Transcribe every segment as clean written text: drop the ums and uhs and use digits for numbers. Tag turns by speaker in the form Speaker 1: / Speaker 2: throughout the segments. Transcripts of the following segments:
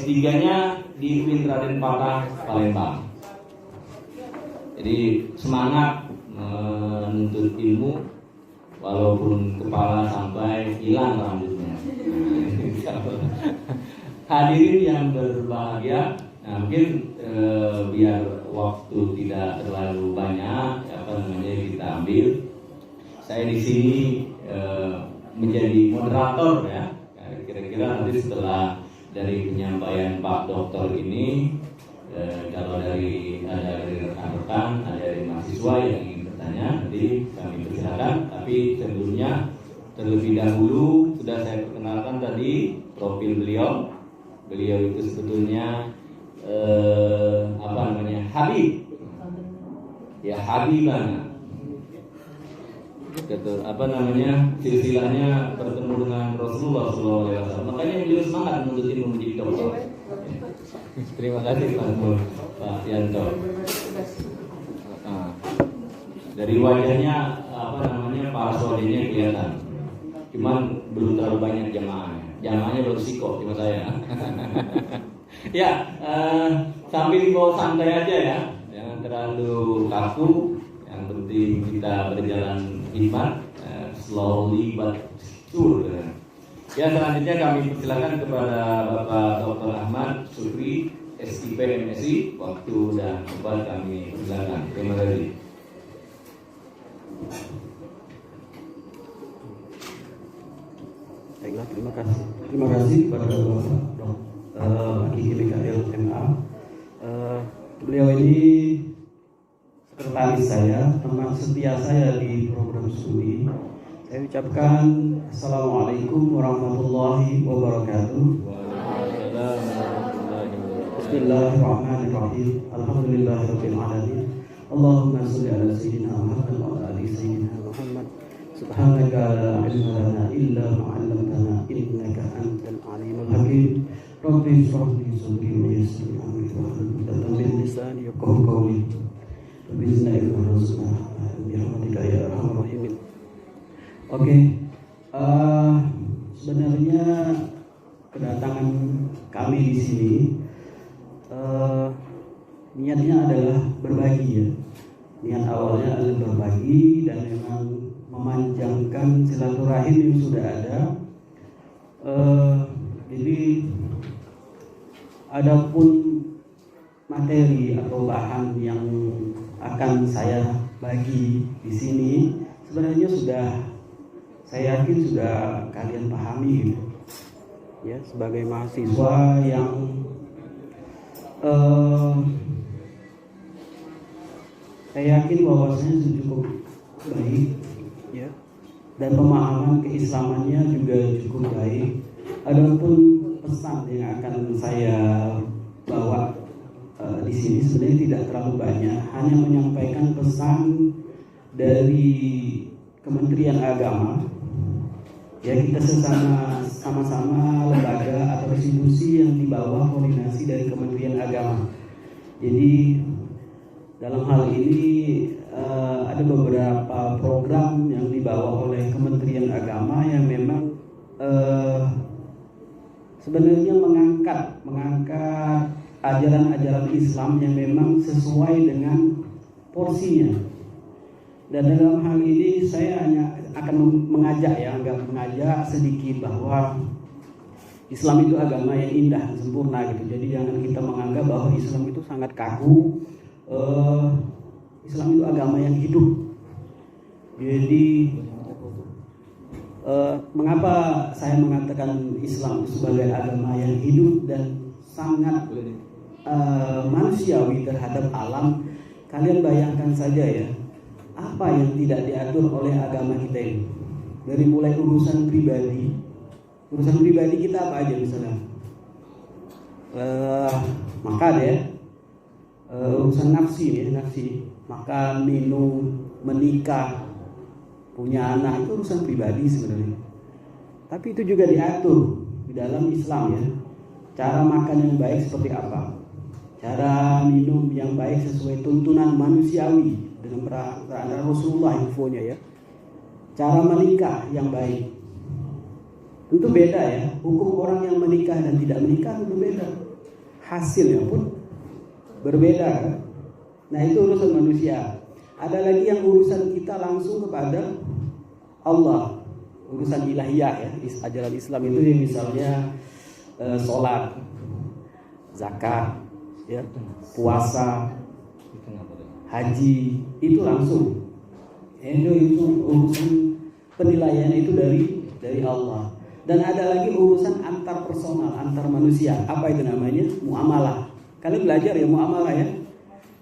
Speaker 1: S3-nya di UIN Raden Patah, Palembang. Jadi semangat menuntut ilmu walaupun kepala sampai hilang rambutnya. Hadirin yang berbahagia, nah mungkin biar waktu tidak terlalu banyak kita ambil. Saya di sini menjadi moderator ya. Kira-kira nanti setelah dari penyampaian Pak Dokter ini, kalau dari rekan-rekan, ada dari mahasiswa yang ingin bertanya, nanti kami persilakan. Tapi sebelumnya terlebih dahulu sudah saya perkenalkan tadi profil beliau. Beliau itu sebetulnya Habib. Ya Habibana. Silsilahnya bertemu dengan Rasulullah SAW. Makanya beliau semangat menuntut ilmu menjadi dokter. Terima kasih Pak Yanto. Dari wajahnya para swadenya kelihatan. Cuman belum terlalu banyak jamaahnya. Jamaahnya baru siko cuma saya. Ya, sambil dibawa santai aja ya. Jangan terlalu kaku. Yang penting kita berjalan hikmat, slowly but sure. Ya, selanjutnya kami persilakan kepada Bapak Dr. Ahmad Sukri, SIP MSI. Waktu dan tempat kami persilakan. Terima kasih.
Speaker 2: Baiklah, terima kasih kepada Bapak Kiki Mikael MA. Beliau ini sekretaris saya, teman setia saya di program studi. Saya ucapkan Assalamualaikum warahmatullahi wabarakatuh. Bismillahirrahmanirrahim. Alhamdulillahirabbil alamin. Allahumma shalli ala sayyidina Muhammad wa ala ali sayyidina Muhammad. Subhanaka la ilma lana illa ma 'allamtana innaka antal alimul hakim. Rabbi shrah li sadri wa yassir li amri wahlul 'uqdatam min lisani yafqahu qawli. Rabbi zidna ilman warzuqna bi rahmatika ya arhamar rahimin. Oke. Sebenarnya kedatangan kami di sini niatnya adalah berbagi ya. Niat awalnya adalah berbagi dan memang memanjangkan silaturahim yang sudah ada. Jadi adapun materi atau bahan yang akan saya bagi di sini sebenarnya sudah, saya yakin sudah kalian pahami gitu. Ya, sebagai mahasiswa yang saya yakin bahwasanya cukup baik ya, dan pemahaman keislamannya juga cukup baik. Adapun pesan yang akan saya bawa di sini sebenarnya tidak terlalu banyak, hanya menyampaikan pesan dari Kementerian Agama. Ya, kita sama-sama lembaga atau institusi yang di bawah koordinasi dari Kementerian Agama. Jadi dalam hal ini ada beberapa program yang dibawa oleh Kementerian Agama yang memang sebenarnya mengangkat ajaran-ajaran Islam yang memang sesuai dengan porsinya. Dan dalam hal ini saya hanya akan mengajak sedikit bahwa Islam itu agama yang indah, sempurna gitu. Jadi jangan kita menganggap bahwa Islam itu sangat kaku. Islam itu agama yang hidup. Jadi mengapa saya mengatakan Islam sebagai agama yang hidup dan sangat manusiawi terhadap alam? Kalian bayangkan saja ya, apa yang tidak diatur oleh agama kita ini. Dari mulai urusan pribadi kita apa aja misalnya, makan ya, urusan nafsi, makan, minum, menikah, punya anak, itu urusan pribadi sebenarnya. Tapi itu juga diatur di dalam Islam ya. Cara makan yang baik seperti apa, cara minum yang baik sesuai tuntunan manusiawi dengan peraturan Rasulullah infonya ya. Cara menikah yang baik tentu beda ya Hukum orang yang menikah dan tidak menikah itu berbeda. Hasilnya pun berbeda kan? Nah itu urusan manusia. Ada lagi yang urusan kita langsung kepada Allah, urusan ilahiyah ya. Ajaran Islam itu misalnya sholat, zakat, ya, puasa, haji, itu langsung. Itu urusan penilaian itu dari Allah. Dan ada lagi urusan antar personal, antar manusia. Apa itu namanya? Muamalah. Kalian belajar ya muamalah ya.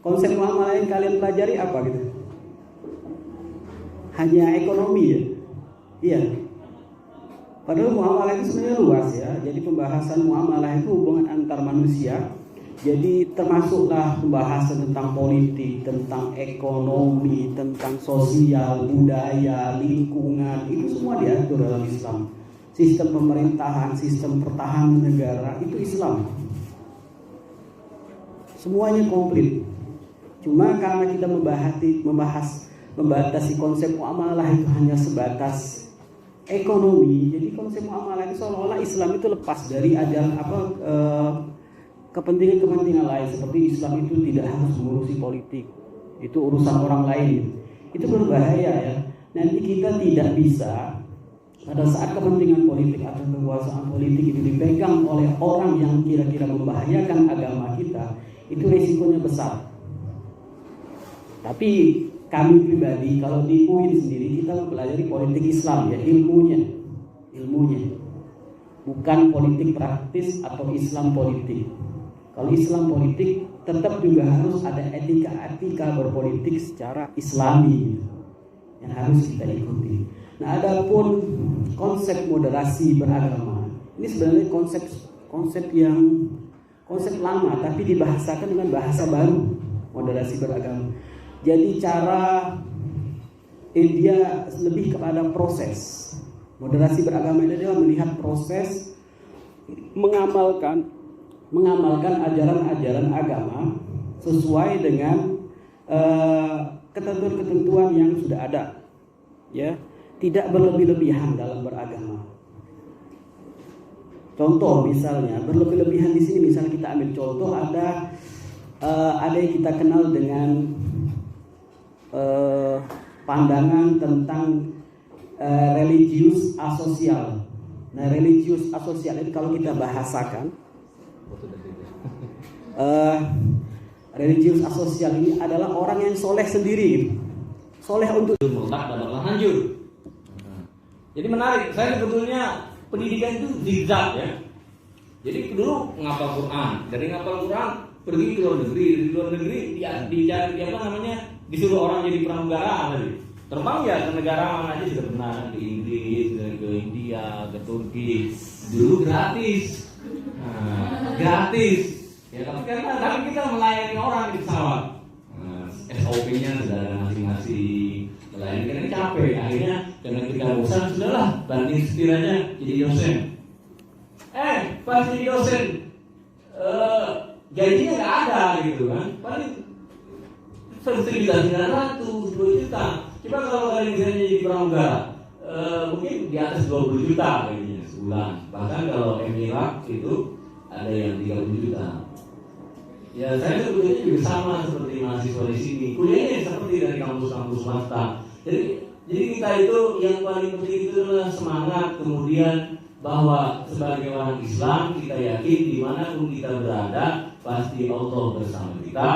Speaker 2: Konsep muamalah yang kalian pelajari apa gitu? Hanya ekonomi ya. Iya. Padahal muamalah itu sebenarnya luas ya. Jadi pembahasan muamalah itu hubungan antar manusia. Jadi termasuklah pembahasan tentang politik, tentang ekonomi, tentang sosial, budaya, lingkungan. Itu semua diatur dalam Islam. Sistem pemerintahan, sistem pertahanan negara itu Islam. Semuanya komplit. Cuma karena kita membatasi konsep muamalah itu hanya sebatas ekonomi. Jadi konsep muamalah itu seolah-olah Islam itu lepas dari ajaran kepentingan-kepentingan lain, seperti Islam itu tidak harus mengurusi politik. Itu urusan orang lain. Itu berbahaya ya. Nanti kita tidak bisa pada saat kepentingan politik atau kekuasaan politik itu dipegang oleh orang yang kira-kira membahayakan agama kita, itu resikonya besar. Tapi kami pribadi, kalau di UIN sendiri kita mempelajari politik Islam ya, ilmunya, bukan politik praktis atau Islam politik. Kalau Islam politik tetap juga harus ada etika berpolitik secara Islami yang harus kita ikuti. Nah, adapun konsep moderasi beragama, ini sebenarnya konsep lama, tapi dibahasakan dengan bahasa baru, moderasi beragama. Jadi cara dia lebih kepada proses. Moderasi beragama ini adalah melihat proses mengamalkan ajaran-ajaran agama sesuai dengan ketentuan-ketentuan yang sudah ada, ya, tidak berlebih-lebihan dalam beragama. Contoh misalnya berlebih-lebihan di sini, misalnya kita ambil contoh ada yang kita kenal dengan pandangan tentang religius asosial. Nah, religius asosial itu kalau kita bahasakan, religius asosial ini adalah orang yang soleh sendiri, soleh untuk
Speaker 1: mutlak dan bakal hancur. Jadi menarik. Saya sebetulnya pendidikan itu zigzag ya. Jadi dulu ngapal Quran, dari ngapal Quran pergi ke luar negeri, di luar negeri disuruh orang jadi pramugara tadi. Terbang ya ke negara mana aja sudah pernah, ke Inggris, ke India, ke Turki. Dulu gratis. Gratis. Ya, tapi karena kita melayani orang di pesawat. SOP-nya sudah ada masing-masing. Melayani kan capek. Akhirnya karena kita bosan, sudahlah banting setir aja jadi dosen. Pas jadi dosen gajinya nggak ada gitu kan. Paling 1.900, 2 juta. Coba kalau kalian misalnya jadi pramugara, mungkin di atas 20 juta gajinya sebulan. Bahkan kalau Emirat itu ada yang 30 juta. Ya saya sebetulnya juga sama seperti mahasiswa di sini. Kuliahnya seperti dari kampus-kampus swasta. Jadi kita itu yang paling penting itu adalah semangat, kemudian bahwa sebagai orang Islam kita yakin dimanapun kita berada pasti Allah bersama kita.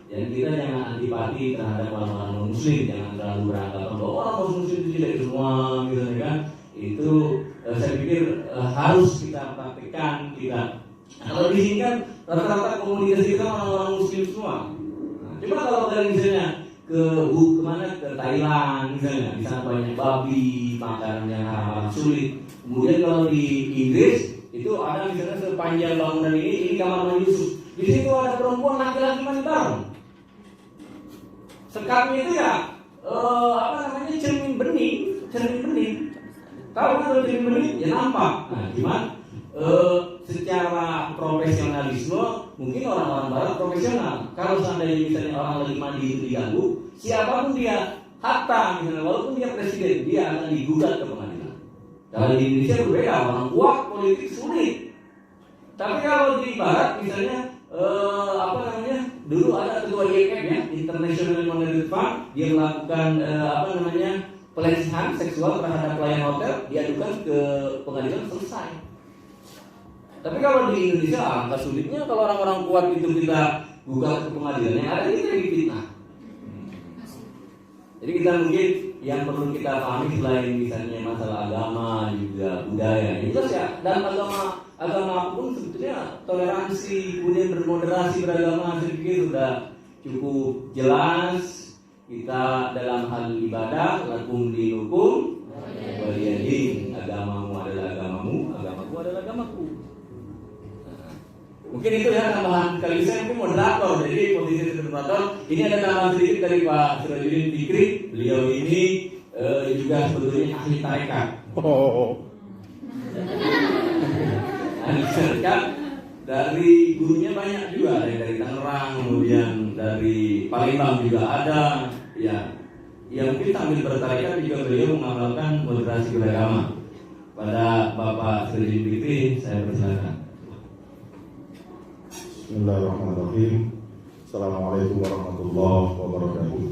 Speaker 1: Dan kita jangan antipati terhadap orang-orang non-muslim, jangan terlalu beranggapan bahwa orang non-muslim itu tidak semua, misalnya kan. Itu saya pikir harus kita praktekkan kita. Kalau di sini kan rata-rata komunitas kita orang-orang muslim semua. Coba kalau kalian misalnya ke Thailand misalnya, di sana banyak babi, makanan yang haram sulit. Kemudian kalau di Inggris itu ada misalnya sepanjang bangunan ini kamar mandi khusus. Di situ ada perempuan laki-laki mandi bareng. Sekatnya itu ya cermin bening. Tahu kan kalau cermin bening ya nampak. Nah, cuman secara profesionalisme mungkin orang-orang barat profesional. Kalau seandainya misalnya orang lagi mandi itu diganggu, siapapun dia, hatta misalnya walaupun dia presiden, dia akan digugat ke pengadilan. Kalau di Indonesia berbeda, orang kuat politik sulit. Tapi kalau di Barat misalnya dulu ada ketua IMF ya, International Monetary Fund, dia melakukan pelecehan seksual terhadap pelayan hotel, diadukan ke pengadilan, selesai. Tapi kalau di Indonesia angka sulitnya, kalau orang-orang kuat itu kita gugat ke pengadilan, yang ada kita difitnah. Jadi kita mungkin yang perlu kita pahami selain misalnya masalah agama juga budaya, itu ya. Dan agama pun sebetulnya toleransi, kemudian bermoderasi beragama, saya pikir sudah cukup jelas. Kita dalam hal ibadah, lakum dinukum waliyadin, agamamu adalah agamamu, agamaku adalah agamaku. Mungkin itu ya tambahan kali saya mungkin moderator, jadi posisi moderator. Ini ada tambahan sedikit dari Pak Sirajuddin Fikri. Beliau ini juga sebetulnya ahli tarekat. Ahli tarekat dari gurunya banyak juga, dari Tangerang, kemudian dari Palembang juga ada. Ya, yang mungkin sambil bertarekat juga beliau mengamalkan moderasi beragama. Pada Bapak Sirajuddin Fikri, saya persilakan.
Speaker 3: Bismillahirrahmanirrahim. Assalamualaikum warahmatullahi wabarakatuh.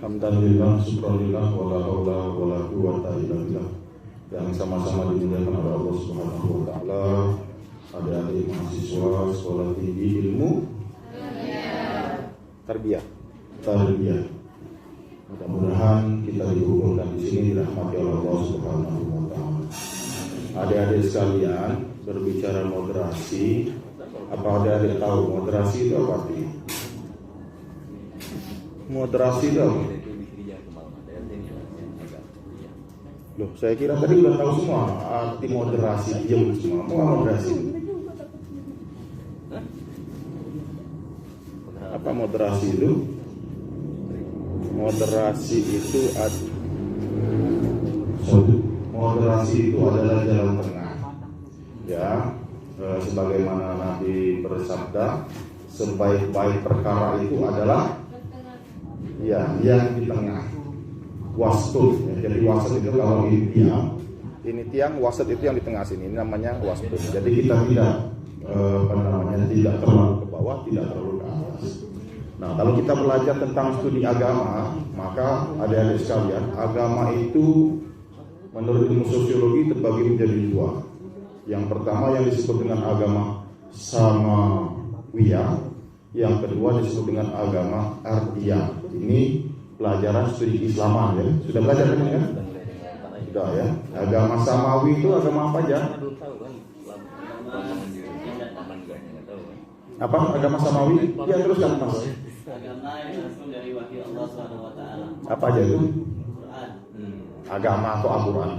Speaker 3: Alhamdulillah, syukurillah, wala haula wala quwwata illa billah. Yang sama-sama dimuliakan oleh Allah Subhanahu wa taala, adik-adik mahasiswa Sekolah Tinggi Ilmu Tarbiyah. Mudah-mudahan kita dikumpulkan di sini dirahmati oleh Allah Subhanahu wa taala. Adik-adik sekalian, berbicara moderasi, apa adik-adik tahu moderasi itu apa artinya? Moderasi itu apa? Loh, saya kira tadi udah tahu semua arti moderasi, diam semua. Apa moderasi? Apa moderasi itu? Moderasi itu moderasi itu adalah jalan tengah. Ya, sebagaimana Nabi bersabda, sebaik-baik perkara itu adalah ya yang di tengah. Wastud. Ya, jadi wasat itu kalau ini tiang wasat itu yang di tengah sini. Ini namanya wastud. Jadi kita tidak tidak terlalu ke bawah, tidak terlalu ke atas. Nah, kalau kita belajar tentang studi agama, maka adik-adik sekalian, agama itu menurut ilmu sosiologi terbagi menjadi dua. Yang pertama yang disebut dengan agama samawiyah, yang kedua disebut dengan agama ardiyah. Ini pelajaran studi Islaman ya. Sudah belajar ini kan? Sudah ya. Agama samawi itu agama apa aja? Apa agama samawi? Ya teruskan Mas.
Speaker 4: Agama yang langsung dari wahyu Allah Subhanahu wa taala.
Speaker 3: Apa aja itu?
Speaker 4: Quran.
Speaker 3: Agama atau Al-Quran?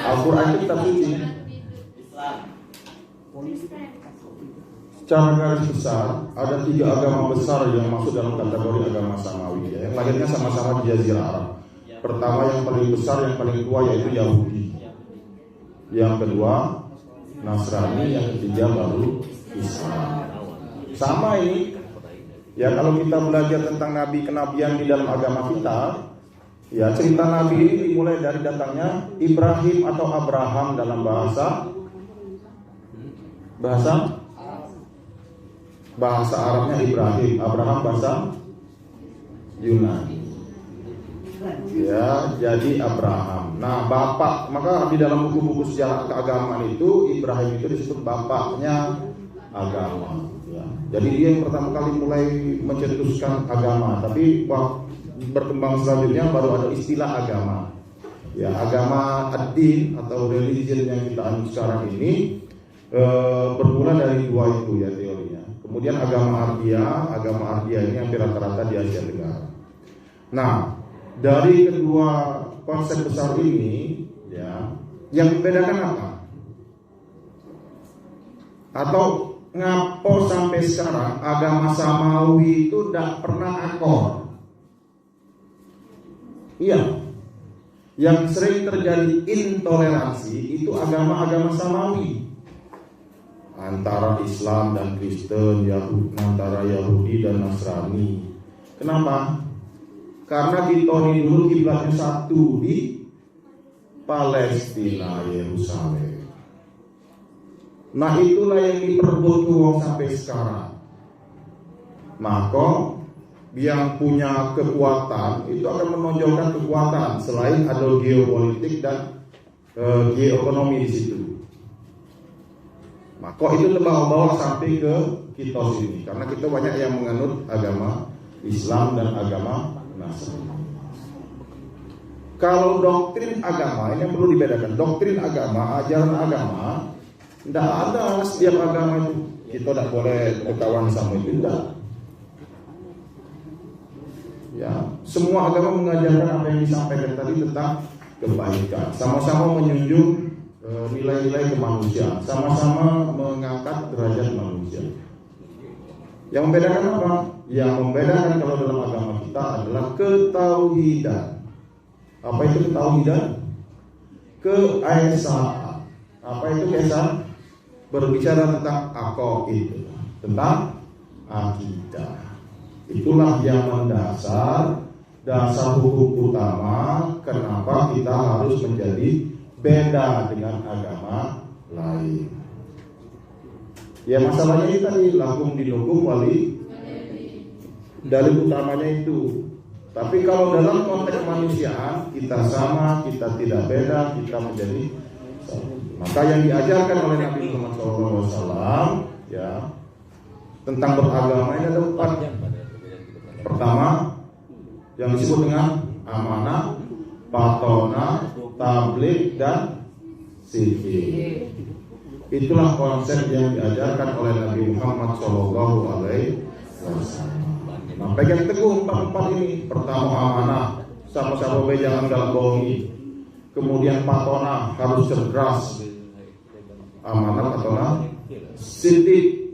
Speaker 3: Al-Quran itu kitab suci.
Speaker 4: Islam.
Speaker 3: Secara garis besar ada 3 agama besar yang masuk dalam kategori agama samawi ya. Yang lahirnya sama-sama di Jazirah Arab. Pertama yang paling besar, yang paling tua yaitu Yahudi. Yang kedua Nasrani, yang ketiga baru Islam. Sama ini. Ya kalau kita belajar tentang nabi kenabian di dalam agama kita, ya cerita nabi ini dimulai dari datangnya Ibrahim atau Abraham dalam bahasa Arabnya Ibrahim, Abraham bahasa Yunani. Ya, jadi Abraham. Nah, bapak, maka di dalam buku-buku sejarah keagamaan itu Ibrahim itu disebut bapaknya agama. Ya. Jadi dia yang pertama kali mulai mencetuskan agama, tapi berkembang selanjutnya baru ada istilah agama. Ya, agama ad-din atau religion yang kita anut sekarang ini bermula dari 2 itu ya teorinya. Kemudian agama ardiyah ini hampir rata-rata di Asia Tenggara. Nah, dari kedua konsep besar ini, ya, yang membedakan apa? Atau ngapo sampai sekarang agama samawi itu tidak pernah akor? Iya. Yang sering terjadi intoleransi itu agama-agama samawi. Antara Islam dan Kristen, antara Yahudi dan Nasrani. Kenapa? Karena kita ini dulu kiblatnya satu di Palestina, Yerusalem. Nah itulah yang diperebut uang sampai sekarang. Maka yang punya kekuatan itu akan menonjolkan kekuatan selain ada geopolitik dan geoekonomi di situ. Maka itu terbawa-bawa sampai ke kita sini karena kita banyak yang menganut agama Islam dan agama Nasrani. Kalau doktrin agama ini yang perlu dibedakan. Doktrin agama, ajaran agama, tidak ada setiap agama itu kita tidak boleh berkawan sama itu, tidak. Ya, semua agama mengajarkan apa yang disampaikan tadi tentang kebaikan, sama-sama menjunjung nilai-nilai kemanusiaan, sama-sama mengangkat derajat manusia. Yang membedakan apa? Yang membedakan kalau dalam agama kita adalah ketauhidan. Apa itu ketauhidan? Keesaan. Apa itu keesaan? Berbicara tentang aqaid, tentang akidah. Itulah yang mendasar dasar hukum utama kenapa kita harus menjadi beda dengan agama lain. Ya masalahnya ini tadi lakum dinukum wali dalil utamanya itu. Tapi kalau dalam konteks kemanusiaan kita sama, kita tidak beda, kita menjadi sama. Maka yang diajarkan oleh Nabi Muhammad SAW ya tentang beragama ini ada 4. Pertama yang disebut dengan amanah, patona, tabligh dan sihir. Itulah konsep yang diajarkan oleh Nabi Muhammad SAW. Nah, pegang teguh 4 ini. Pertama amanah, sama-sama jangan galak bohongi. Kemudian patona, harus cerdas. Amanah, patona, sidik,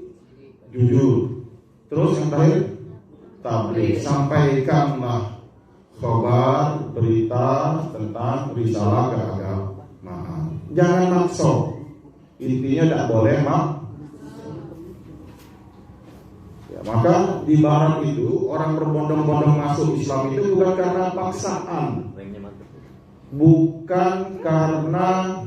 Speaker 3: jujur. Terus yang terakhir tabligh, sampaikanlah khabar, berita tentang risalah keagamaan. Jangan maksa. Intinya tidak boleh ya, maka di barat itu orang berbondong-bondong masuk Islam itu bukan karena paksaan, bukan karena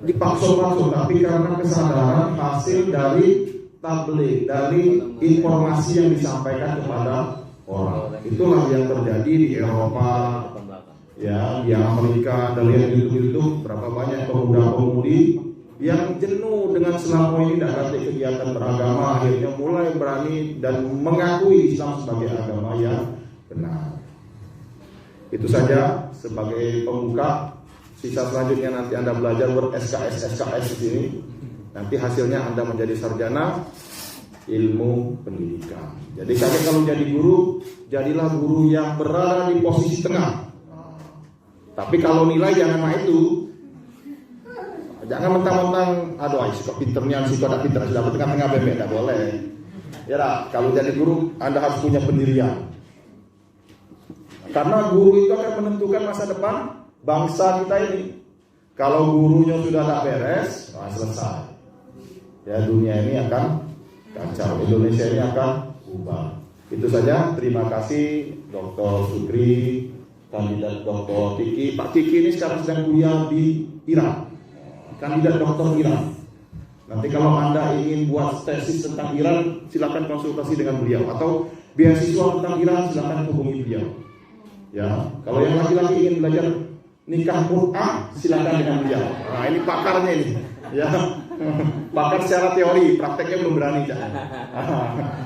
Speaker 3: dipaksa-paksa, tapi karena kesadaran hasil dari tabligh, dari informasi yang disampaikan kepada orang. Itulah yang terjadi di Eropa, ya, di Amerika. Anda lihat di YouTube berapa banyak pemuda-pemudi yang jenuh dengan selama ini tidak ada kegiatan beragama, akhirnya mulai berani dan mengakui Islam sebagai agama yang benar. Itu saja sebagai pembuka. Sisa selanjutnya nanti Anda belajar ber-SKS di sini. Nanti hasilnya Anda menjadi sarjana ilmu pendidikan. Jadi kalian kalau jadi guru, jadilah guru yang berada di posisi tengah. Tapi kalau nilai jangan mah itu. Jangan mentang-mentang aduh kok pinternya si kok pinter sudah tengah-tengah bebek, tidak boleh. Ya lah, kalau jadi guru Anda harus punya pendirian. Karena guru itu akan menentukan masa depan bangsa kita ini. Kalau gurunya sudah tak beres, selesai. Ya dunia ini akan kacau, Indonesia ini akan ubah. Itu saja. Terima kasih Dr. Sugri, kandidat Dr. Kiki. Pak Kiki ini sekarang sedang kuliah di Iran, kandidat dokter Iran. Nanti kalau Anda ingin buat tesis tentang Iran, silakan konsultasi dengan beliau. Atau beasiswa tentang Iran, silakan hubungi beliau. Ya, kalau yang laki-laki ingin belajar nikah Quran, silakan dengan beliau. Nah ini pakarnya ini. Ya, pakar secara teori, prakteknya belum berani.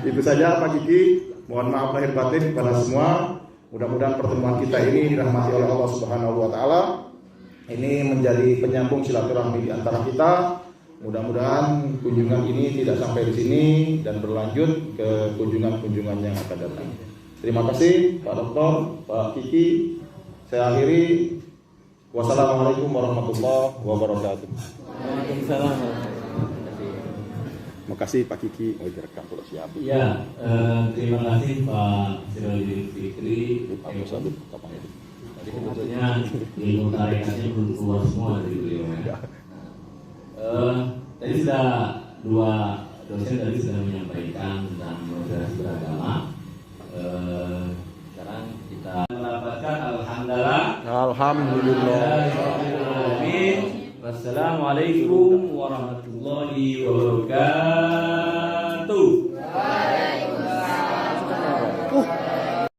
Speaker 3: Itu saja Pak Kiki. Mohon maaf lahir batin kepada semua. Mudah-mudahan pertemuan kita ini dirahmati oleh Allah Subhanahu wa taala. Ini menjadi penyambung silaturahmi di antara kita. Mudah-mudahan kunjungan ini tidak sampai di sini dan berlanjut ke kunjungan-kunjungan yang akan datang. Terima kasih Pak Dokter, Pak Kiki. Saya akhiri. Wassalamualaikum warahmatullahi wabarakatuh.
Speaker 4: Waalaikumsalam.
Speaker 3: Terima kasih Pak Kiki. Oh direkam kalau siap.
Speaker 1: Ya, terima kasih Pak Sirojudin Fikri. Jadi sebetulnya ilmu tarikatnya belum keluar semua dari beliau ya. Tadi sudah 2 dosen tadi sudah menyampaikan tentang moderasi beragama.
Speaker 3: Alhamdulillah.
Speaker 1: Wassalamualaikum warahmatullahi wabarakatuh.